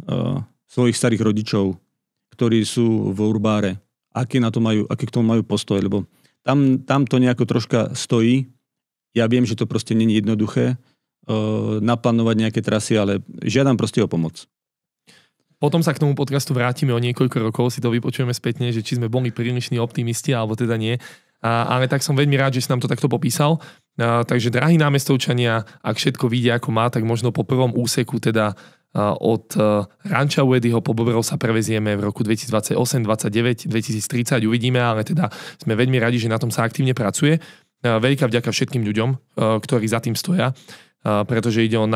svojich starých rodičov, ktorí sú v Urbáre, aký k tomu majú postoj, lebo tam to nejako troška stojí. Ja viem, že to proste nie je jednoduché naplánovať nejaké trasy, ale žiadam proste o pomoc. Potom sa k tomu podcastu vrátime o niekoľko rokov, si to vypočujeme spätne, že či sme boli prílišní optimisti, alebo teda nie. Ale tak som veľmi rád, že si nám to takto popísal. Takže, drahí námestovčania, ak všetko vyjde ako má, tak možno po prvom úseku, teda od Ranča Uedyho po Bobrov sa prevezieme v roku 2028, 2029, 2030, uvidíme, ale teda sme veľmi radi, že na tom sa aktívne pracuje. Veľká vďaka všetkým ľuďom, ktorí za tým stoja, pretože ide o,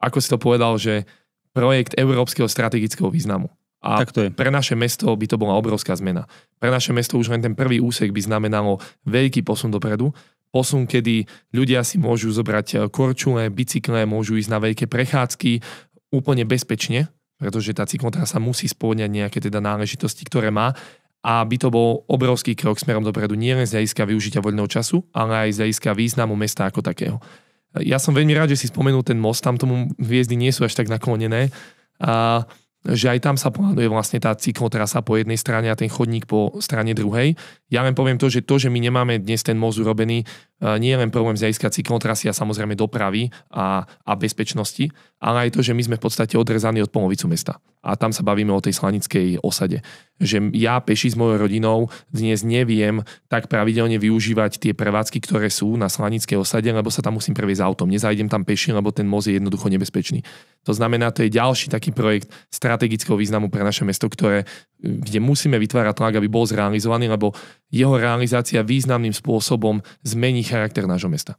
ako si to povedal, že projekt európskeho strategického významu. A pre naše mesto by to bola obrovská zmena. Pre naše mesto už len ten prvý úsek by znamenalo veľký posun dopredu. Posun, kedy ľudia si môžu zobrať korčule, bicykle, môžu ísť na veľké prechádzky úplne bezpečne, pretože tá cyklotrasa musí spĺňať nejaké teda náležitosti, ktoré má. A by to bol obrovský krok smerom dopredu, nielen z hľadiska využitia voľného času, ale aj z hľadiska významu mesta ako takého. Ja som veľmi rád, že si spomenul ten most, tam tomu hviezdy nie sú až tak naklonené. A že aj tam sa plánuje vlastne tá cyklotrasa po jednej strane a ten chodník po strane druhej. Ja len poviem to, že my nemáme dnes ten most urobený, nie je len problém z hľadiska cyklotrasy a samozrejme dopravy a bezpečnosti, ale aj to, že my sme v podstate odrezaní od polovicu mesta. A tam sa bavíme o tej slanickej osade. Že ja peši s mojou rodinou dnes neviem tak pravidelne využívať tie prevádzky, ktoré sú na slanickej osade, lebo sa tam musím previesť autom. Nezajdem tam peši, lebo ten most je jednoducho nebezpečný. To znamená, to je ďalší taký projekt strategického významu pre naše mesto, kde musíme vytvárať tlak, aby bol zrealizovaný, lebo jeho realizácia významným spôsobom zmení charakter nášho mesta.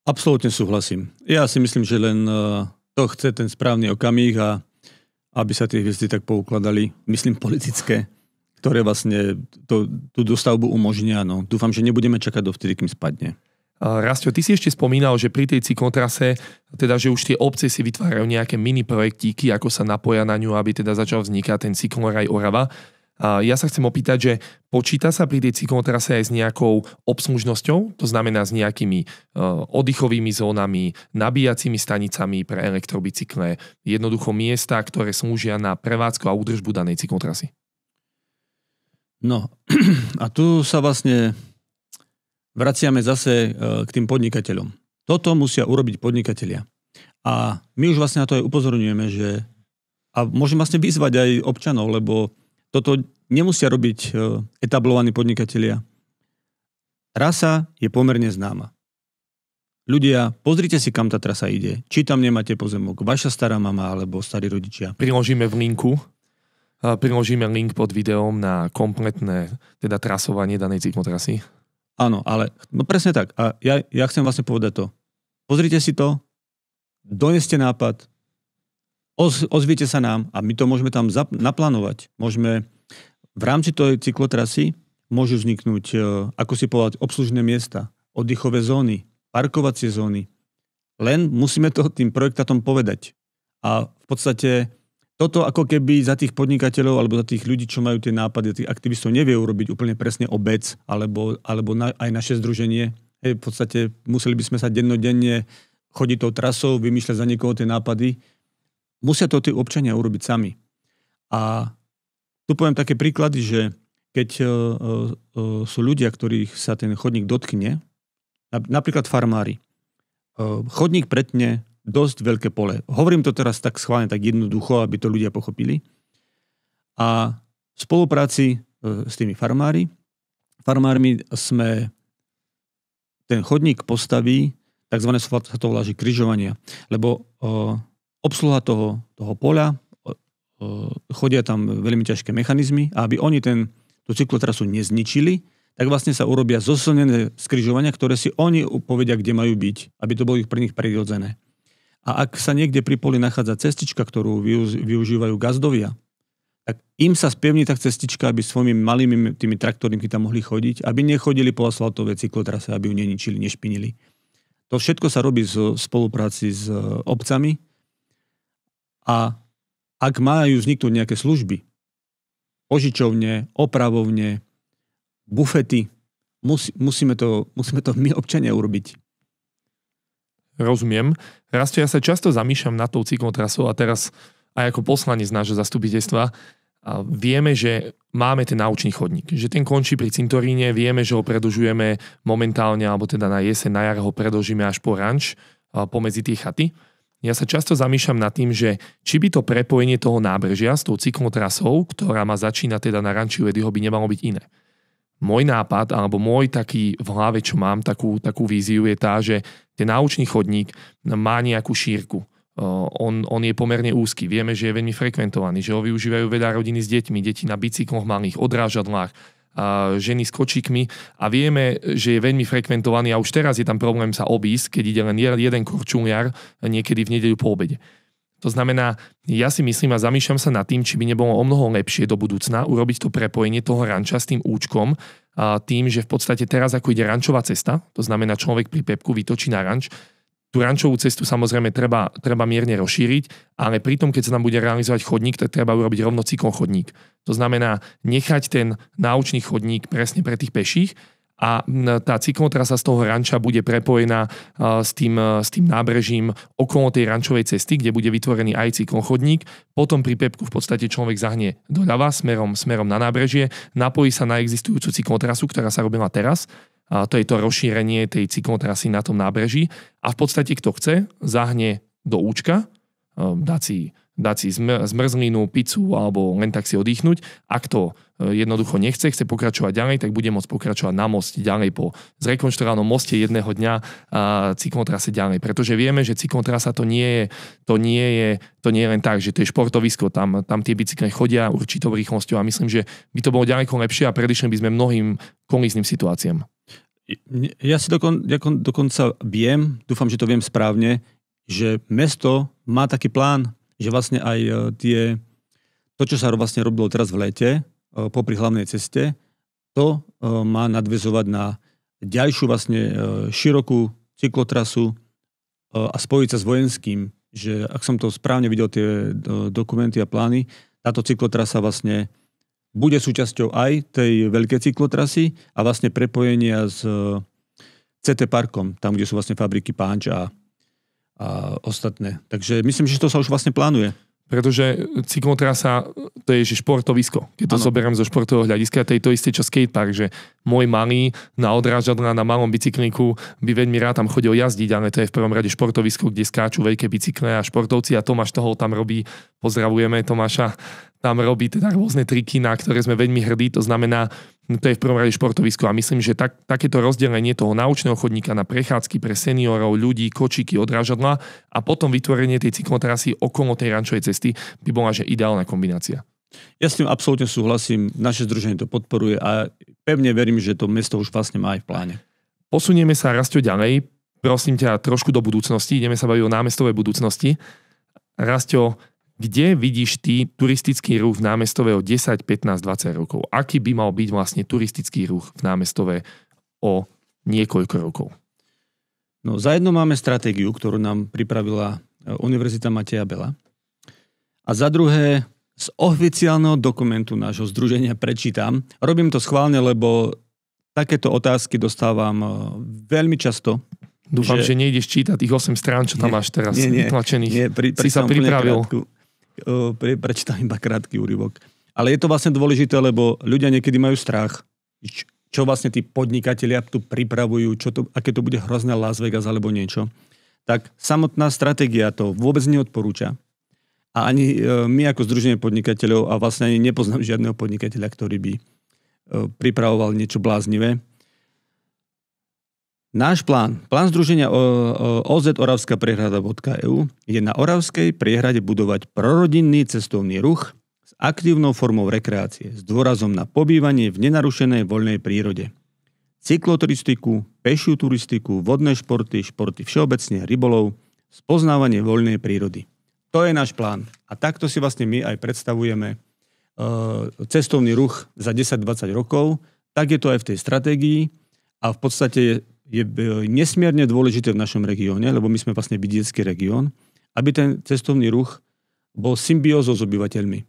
Absolútne súhlasím. Ja si myslím, že len to chce ten správny okamih a aby sa tie hviezdy tak poukladali, myslím politické, ktoré vlastne tú dostavbu umožnia. No. Dúfam, že nebudeme čakať dovtedy, kým spadne. Rastio, ty si ešte spomínal, že pri tej cyklotrase, teda, že už tie obce si vytvárajú nejaké mini projektíky, ako sa napoja na ňu, aby teda začal vznikať ten cykloraj Orava. Ja sa chcem opýtať, že počíta sa pri tej cyklotrase aj s nejakou obslužnosťou, to znamená s nejakými oddychovými zónami, nabíjacími stanicami pre elektrobicykle, jednoducho miesta, ktoré slúžia na prevádzku a údržbu danej cyklotrasy? No, a tu sa vlastne vraciame zase k tým podnikateľom. Toto musia urobiť podnikatelia. A my už vlastne na to aj upozorňujeme, že a môžem vlastne vyzvať aj občanov, lebo toto nemusia robiť etablovaní podnikatelia. Trasa je pomerne známa. Ľudia, pozrite si, kam tá trasa ide. Či tam nemáte pozemok, vaša stará mama alebo starí rodičia. Priložíme link pod videom na kompletné teda trasovanie danej cyklotrasy. Áno, ale no presne tak. A ja chcem vlastne povedať to. Pozrite si to, doneste nápad, ozvite sa nám a my to môžeme tam naplánovať. Môžeme v rámci tej cyklotrasy môžu vzniknúť, ako si povedať, obslužné miesta, oddychové zóny, parkovacie zóny. Len musíme to tým projektátom povedať. A v podstate toto ako keby za tých podnikateľov alebo za tých ľudí, čo majú tie nápady, tých aktivistov nevie urobiť úplne presne obec alebo aj naše združenie. V podstate museli by sme sa dennodenne chodiť tou trasou, vymýšľať za niekoho tie nápady. Musia to tí občania urobiť sami. A tu poviem také príklady, že keď sú ľudia, ktorých sa ten chodník dotkne, napríklad farmári, chodník pretne dosť veľké pole. Hovorím to teraz tak schválne, tak jednoducho, aby to ľudia pochopili. A v spolupráci s tými farmármi sme ten chodník postaví, takzvané sa to volá, že križovania. Lebo obsluha toho poľa, chodia tam veľmi ťažké mechanizmy a aby oni tú cyklotrasu nezničili, tak vlastne sa urobia zosilnené skrižovania, ktoré si oni povedia, kde majú byť, aby to bolo pre nich prirodzené. A ak sa niekde pri poli nachádza cestička, ktorú využívajú gazdovia, tak im sa spevní tá cestička, aby svojimi malými tými traktormi tam mohli chodiť, aby nechodili po asfaltovej cyklotrase, aby ju neničili, nešpinili. To všetko sa robí v spolupráci s obcami a ak majú vzniknúť nejaké služby, požičovne, opravovne, bufety, musíme to my občania urobiť. Rozumiem. Rastio, ja sa často zamýšľam nad tou cyklotrasou a teraz aj ako poslanec nášho zastupiteľstva vieme, že máme ten naučný chodník. Že ten končí pri cintoríne, vieme, že ho predĺžujeme momentálne, alebo teda na jeseň, na jar ho predĺžime až po ranč, pomedzi tie chaty. Ja sa často zamýšľam nad tým, že či by to prepojenie toho nábrežia s tou cyklotrasou, ktorá má začína teda na ranči Edyho, by nemalo byť iné. Môj nápad, alebo môj taký v hlave, čo mám, takú víziu je tá, že ten naučný chodník má nejakú šírku. On je pomerne úzky. Vieme, že je veľmi frekventovaný, že ho využívajú veľa rodiny s deťmi, deti na bicykloch malých, odrážadlách, ženy s kočíkmi a vieme, že je veľmi frekventovaný a už teraz je tam problém sa obísť, keď ide len jeden korčuliar niekedy v nedeľu po obede. To znamená, ja si myslím a zamýšľam sa nad tým, či by nebolo omnoho lepšie do budúcna urobiť to prepojenie toho ranča s tým účkom, tým, že v podstate teraz ako ide rančová cesta, to znamená človek pri Pepku vytočí na ranč, tú rančovú cestu samozrejme treba mierne rozšíriť, ale pritom, keď sa tam bude realizovať chodník, tak treba urobiť rovno cyklochodník. To znamená nechať ten naučný chodník presne pre tých peších a tá cyklotrasa z toho ranča bude prepojená s tým nábrežím okolo tej rančovej cesty, kde bude vytvorený aj cyklochodník. Potom pri Pepku v podstate človek zahne doľava smerom na nábrežie, napojí sa na existujúcu cyklotrasu, ktorá sa robila teraz. A to je to rozšírenie tej cyklotrasy na tom nábreží. A v podstate kto chce, zahne do účka, dať si zmrzlinu, pizzu alebo len tak si oddychnúť. Ak to jednoducho nechce pokračovať ďalej, tak bude môcť pokračovať na moste ďalej po zrekonštruovanom moste jedného dňa cyklotrase ďalej. Pretože vieme, že cyklotrasa to nie je len tak, že to je športovisko, tam tie bicykle chodia určitou rýchlosťou a myslím, že by to bolo ďaleko lepšie a predišli by sme mnohým kolízným situáciám. Ja si dokonca viem, dúfam, že to viem správne, že mesto má taký plán, že vlastne aj to, čo sa vlastne robilo teraz v lete, popri hlavnej ceste, to má nadväzovať na ďalšiu vlastne širokú cyklotrasu a spojiť sa s vojenským, že ak som to správne videl, tie dokumenty a plány, táto cyklotrasa vlastne bude súčasťou aj tej veľkej cyklotrasy a vlastne prepojenia s CT Parkom, tam, kde sú vlastne fabriky Punch a ostatné. Takže myslím, že to sa už vlastne plánuje. Pretože cyklotrasa, to je že športovisko. Keď to zoberiem zo športového hľadiska, to je to isté, čo skatepark, že môj malý na odrážadlá na malom bicykliku by veľmi rád tam chodil jazdiť, ale to je v prvom rade športovisko, kde skáču veľké bicykle a športovci a Tomáš toho tam robí, pozdravujeme Tomáša, tam robí teda rôzne triky, na ktoré sme veľmi hrdí, to znamená, to je v prvom rade športovisko a myslím, že takéto rozdelenie toho naučného chodníka na prechádzky pre seniorov, ľudí, kočíky, odrážadlá a potom vytvorenie tej cyklotrasy okolo tej rančovej cesty by bola že ideálna kombinácia. Ja s tým absolútne súhlasím, naše združenie to podporuje a pevne verím, že to mesto už vlastne má aj v pláne. Posunieme sa, Rastio, ďalej. Prosím ťa trošku do budúcnosti, ideme sa baviť o námestovej budúcnosti. Rastio, kde vidíš ty turistický ruch v Námestove o 10, 15, 20 rokov? Aký by mal byť vlastne turistický ruch v Námestove o niekoľko rokov? No, za jedno máme stratégiu, ktorú nám pripravila Univerzita Mateja Bela. A za druhé, z oficiálneho dokumentu nášho združenia prečítam. Robím to schválne, lebo takéto otázky dostávam veľmi často. Dúfam, že nejdeš čítať tých 8 strán, čo tam máš teraz vytlačených. Si sa pripravil. Prečítam iba krátky úryvok. Ale je to vlastne dôležité, lebo ľudia niekedy majú strach, čo vlastne tí podnikatelia tu pripravujú, aké to bude hrozné Las Vegas alebo niečo. Tak samotná stratégia to vôbec neodporúča. A ani my ako združenie podnikateľov, a vlastne ani nepoznám žiadneho podnikateľa, ktorý by pripravoval niečo bláznivé. Náš plán združenia ozoravskapriehrada.eu je na Oravskej priehrade budovať prorodinný cestovný ruch s aktívnou formou rekreácie, s dôrazom na pobývanie v nenarušenej voľnej prírode. Cykloturistiku, pešiu turistiku, vodné športy, športy všeobecne, rybolov, spoznávanie voľnej prírody. To je náš plán. A takto si vlastne my aj predstavujeme cestovný ruch za 10-20 rokov. Tak je to aj v tej stratégii a v podstate je nesmierne dôležité v našom regióne, lebo my sme vlastne vidiecký región, aby ten cestovný ruch bol symbiózou s obyvateľmi.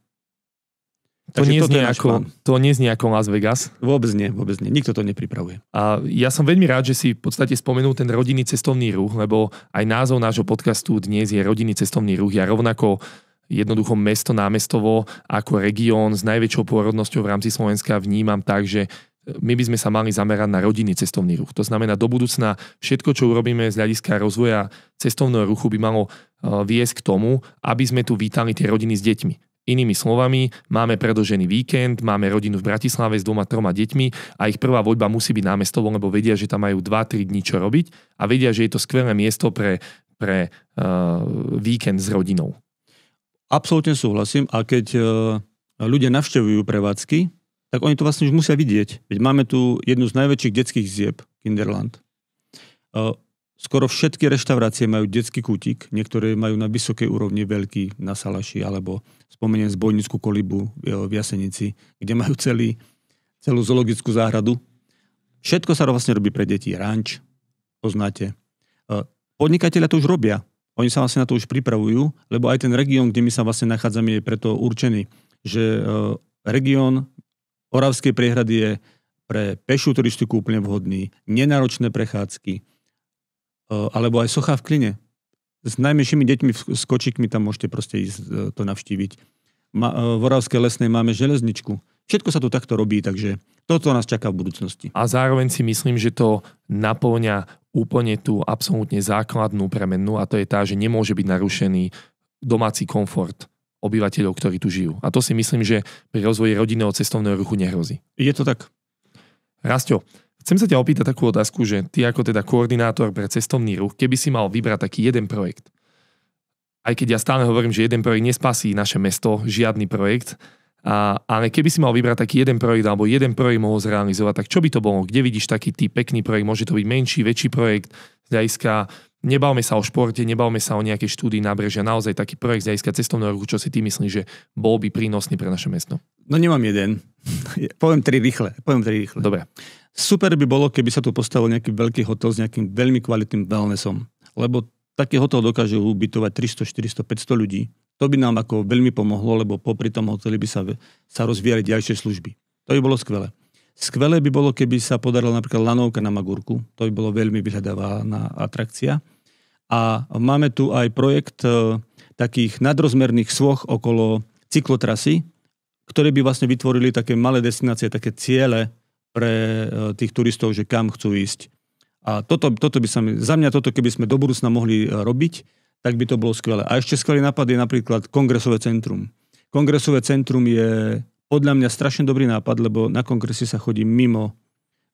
To nie znie ako Las Vegas. Vôbec nie. Nikto to nepripravuje. A ja som veľmi rád, že si v podstate spomenul ten rodinný cestovný ruch, lebo aj názov nášho podcastu dnes je rodinný cestovný ruch. Ja rovnako jednoducho mesto Námestovo ako región s najväčšou pôrodnosťou v rámci Slovenska vnímam tak, že my by sme sa mali zamerať na rodinný cestovný ruch. To znamená, do budúcna všetko, čo urobíme z hľadiska rozvoja cestovného ruchu, by malo viesť k tomu, aby sme tu vítali tie rodiny s deťmi. Inými slovami, máme predĺžený víkend, máme rodinu v Bratislave s 2-3 deťmi a ich prvá voľba musí byť Námestovo, lebo vedia, že tam majú 2-3 dní čo robiť a vedia, že je to skvelé miesto pre víkend s rodinou. Absolútne súhlasím. A keď ľudia navštevujú prevádzky, tak oni to vlastne už musia vidieť. Veď máme tu jednu z najväčších detských zieb, Kinderland. Skoro všetky reštaurácie majú detský kútik, niektoré majú na vysokej úrovni veľký na Salaši, alebo spomeniem Zbojnickú kolibu v Jasenici, kde majú celú zoologickú záhradu. Všetko sa vlastne robí pre deti. Ranč, poznáte. Podnikatelia to už robia. Oni sa vlastne na to už pripravujú, lebo aj ten región, kde my sa vlastne nachádzame, je preto určený, že región Oravskej priehrady je pre pešiu turistiku úplne vhodný, nenáročné prechádzky, alebo aj socha v Kline. S najmenšími deťmi s kočíkmi tam môžete proste ísť to navštíviť. V Oravskej lesnej máme železničku. Všetko sa tu takto robí, takže toto nás čaká v budúcnosti. A zároveň si myslím, že to napĺňa úplne tú absolútne základnú premenu a to je tá, že nemôže byť narušený domáci komfort obyvateľov, ktorí tu žijú. A to si myslím, že pri rozvoji rodinného cestovného ruchu nehrozí. Je to tak. Rastio, chcem sa ťa opýtať takú otázku, že ty ako teda koordinátor pre cestovný ruch, keby si mal vybrať taký jeden projekt, aj keď ja stále hovorím, že jeden projekt nespasí naše mesto, žiadny projekt, Ale keby si mal vybrať taký jeden projekt alebo jeden projekt mohol zrealizovať, tak čo by to bolo? Kde vidíš taký pekný projekt? Môže to byť menší, väčší projekt z hľadiska, nebavme sa o športe, nebavme sa o nejakej štúdii nábrežia, naozaj taký projekt z hľadiska cestovného ruchu, čo si ty myslíš, že bol by prínosný pre naše mesto? No nemám jeden. Poviem tri rýchle. Dobre. Super by bolo, keby sa tu postavil nejaký veľký hotel s nejakým veľmi kvalitným wellnessom. Lebo taký hotel dokáže ubytovať 300, 400, 500 ľudí. To by nám ako veľmi pomohlo, lebo popri tom hoteli by sa rozvíjali ďalšie služby. To by bolo skvelé. Skvelé by bolo, keby sa podarila napríklad lanovka na Magurku. To by bolo veľmi vyhľadávaná atrakcia. A máme tu aj projekt takých nadrozmerných svoch okolo cyklotrasy, ktoré by vlastne vytvorili také malé destinácie, také ciele pre tých turistov, že kam chcú ísť. A toto by za mňa toto, keby sme do budúcna mohli robiť, tak by to bolo skvelé. A ešte skvelý nápad je napríklad kongresové centrum. Kongresové centrum je podľa mňa strašne dobrý nápad, lebo na kongresy sa chodí mimo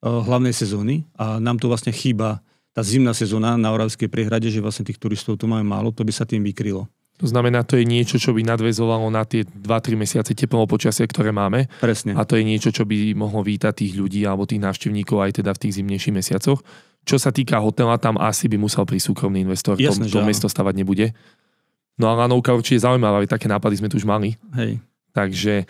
hlavnej sezóny a nám tu vlastne chýba tá zimná sezóna na Oravskej priehrade, že vlastne tých turistov tu máme málo, to by sa tým vykrylo. To znamená, to je niečo, čo by nadväzovalo na tie 2-3 mesiace teplného počasia, ktoré máme. Presne. A to je niečo, čo by mohlo vítať tých ľudí alebo tých návštevníkov aj teda v tých zimnejších mesiacoch. Čo sa týka hotela, tam asi by musel prísť súkromný investor. Jasné, to mesto stavať nebude. No a lanovka určite je zaujímavá, ale také nápady sme tu už mali. Hej. Takže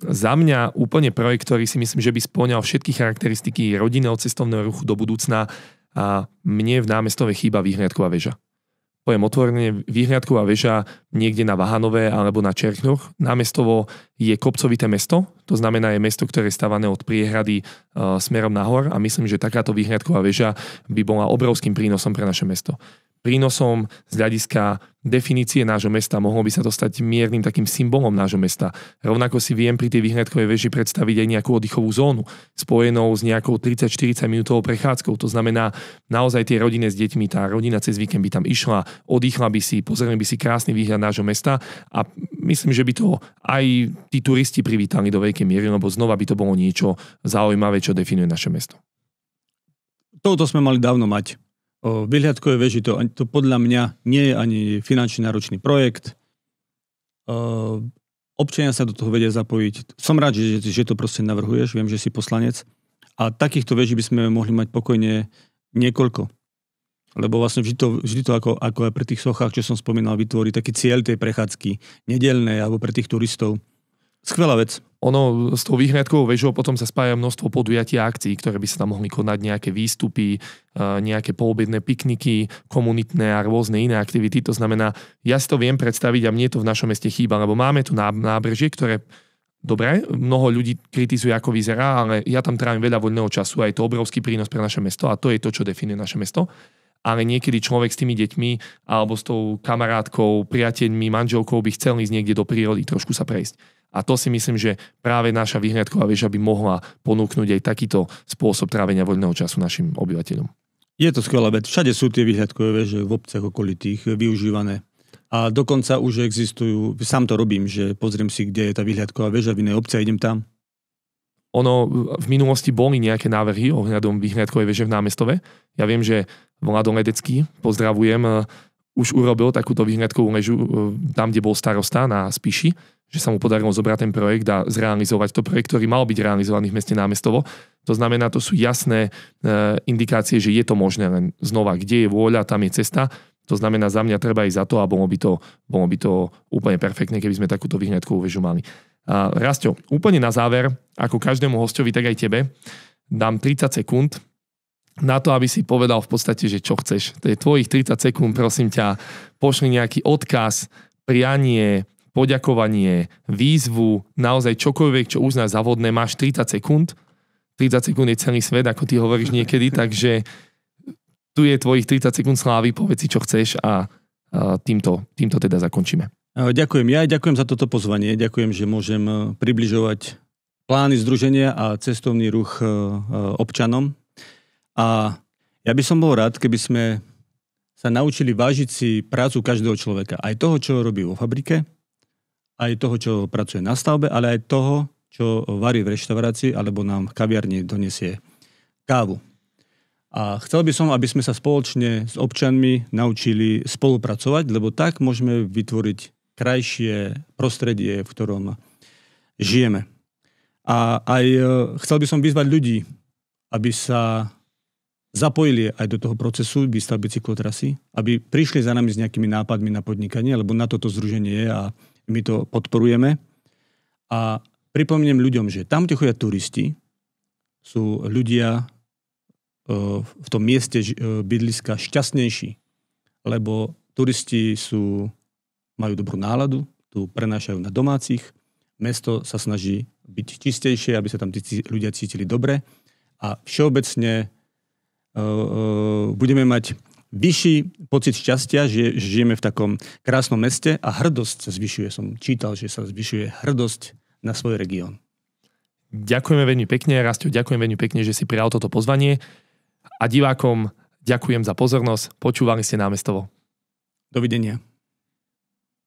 za mňa úplne projekt, ktorý si myslím, že by spĺňal všetky charakteristiky rodinného cestovného ruchu do budúcna, a mne v Námestove chýba výhliadková väža. Poviem otvorene, výhliadková väža niekde na Vahanove alebo na Čerchnoch. Námestovo je kopcovité mesto, to znamená je mesto, ktoré je stavané od priehrady smerom nahor a myslím, že takáto výhliadková väža by bola obrovským prínosom pre naše mesto. Prínosom z hľadiska definície nášho mesta, mohlo by sa to stať miernym takým symbolom nášho mesta. Rovnako si viem pri tej výhľadkovej väži predstaviť aj nejakú oddychovú zónu, spojenou s nejakou 30-40 minútovou prechádzkou. To znamená, naozaj tie rodiny s deťmi, tá rodina cez víkend by tam išla, oddychla by si, pozreli by si krásny výhľad nášho mesta a myslím, že by to aj tí turisti privítali do veľkej miery, lebo znova by to bolo niečo zaujímavé, čo definuje naše mesto. Toto sme mali dávno mať. Výhľadkové veži, to podľa mňa nie je ani finančne náročný projekt. Občania sa do toho vedia zapojiť. Som rád, že to proste navrhuješ, viem, že si poslanec. A takýchto veží by sme mohli mať pokojne niekoľko. Lebo vlastne vždy to ako aj pri tých sochách, čo som spomínal, vytvorí taký cieľ tej prechádzky, nedeľnej alebo pre tých turistov. Skvelá vec. Ono s tou výhľadkovou väžou potom sa spája množstvo podujatí a akcií, ktoré by sa tam mohli konať, nejaké výstupy, nejaké poobedné pikniky, komunitné a rôzne iné aktivity. To znamená, ja si to viem predstaviť a mne to v našom meste chýba, lebo máme tu nábrežie, ktoré dobre, mnoho ľudí kritizuje, ako vyzerá, ale ja tam trávim veľa voľného času a je to obrovský prínos pre naše mesto a to je to, čo definuje naše mesto. Ale niekedy človek s tými deťmi alebo s tou kamarátkou, priateľmi, manželkou by chcel ísť niekde do prírody, trošku sa prejsť. A to si myslím, že práve naša výhľadková väža by mohla ponúknuť aj takýto spôsob trávenia voľného času našim obyvateľom. Je to skvelá vec. Všade sú tie výhľadkové väže v obciach okolitých využívané. A dokonca už existujú, sám to robím, že pozriem si, kde je tá výhľadková väža v inej obci a idem tam. Ono, v minulosti boli nejaké návrhy ohľadom výhľadkovej väže v Námestove. Ja viem, že Vlado Ledecký, pozdravujem, už urobil takúto výhľadkovú väžu tam, kde bol starosta na Spiši, že sa mu podarilo zobrať ten projekt a zrealizovať to projekt, ktorý mal byť realizovaný v meste Námestovo. To znamená, to sú jasné indikácie, že je to možné, len znova, kde je vôľa, tam je cesta. To znamená, za mňa treba ísť za to a bolo by to úplne perfektné, keby sme takúto výhľadkovú väžu mali. Rasťo, úplne na záver, ako každému hostovi, tak aj tebe, dám 30 sekúnd na to, aby si povedal v podstate, že čo chceš. To je tvojich 30 sekúnd, prosím ťa, pošli nejaký odkaz, prianie, poďakovanie, výzvu, naozaj čokoľvek, čo uznáš za vhodné, máš 30 sekúnd. 30 sekúnd je celý svet, ako ty hovoríš niekedy, takže tu je tvojich 30 sekúnd slávy, povedz si, čo chceš a týmto teda zakončíme. Ďakujem. Ja ďakujem za toto pozvanie. Ďakujem, že môžem približovať plány združenia a cestovný ruch občanom. A ja by som bol rád, keby sme sa naučili vážiť si prácu každého človeka. Aj toho, čo robí vo fabrike, aj toho, čo pracuje na stavbe, ale aj toho, čo varí v reštaurácii alebo nám v kaviarni donesie kávu. A chcel by som, aby sme sa spoločne s občanmi naučili spolupracovať, lebo tak môžeme vytvoriť krajšie prostredie, v ktorom žijeme. A aj chcel by som vyzvať ľudí, aby sa zapojili aj do toho procesu výstavby cyklotrasy, aby prišli za nami s nejakými nápadmi na podnikanie, lebo na toto združenie je a my to podporujeme. A pripomínam ľuďom, že tam, kde chodia turisti, sú ľudia v tom mieste bydliska šťastnejší, lebo turisti majú dobrú náladu, tu prenášajú na domácich, mesto sa snaží byť čistejšie, aby sa tam tí ľudia cítili dobre a všeobecne budeme mať vyšší pocit šťastia, že žijeme v takom krásnom meste a hrdosť sa zvyšuje. Som čítal, že sa zvyšuje hrdosť na svoj región. Ďakujeme veľmi pekne, Rastio, ďakujem veľmi pekne, že si prijal toto pozvanie a divákom ďakujem za pozornosť. Počúvali ste Námestovo. Dovidenia.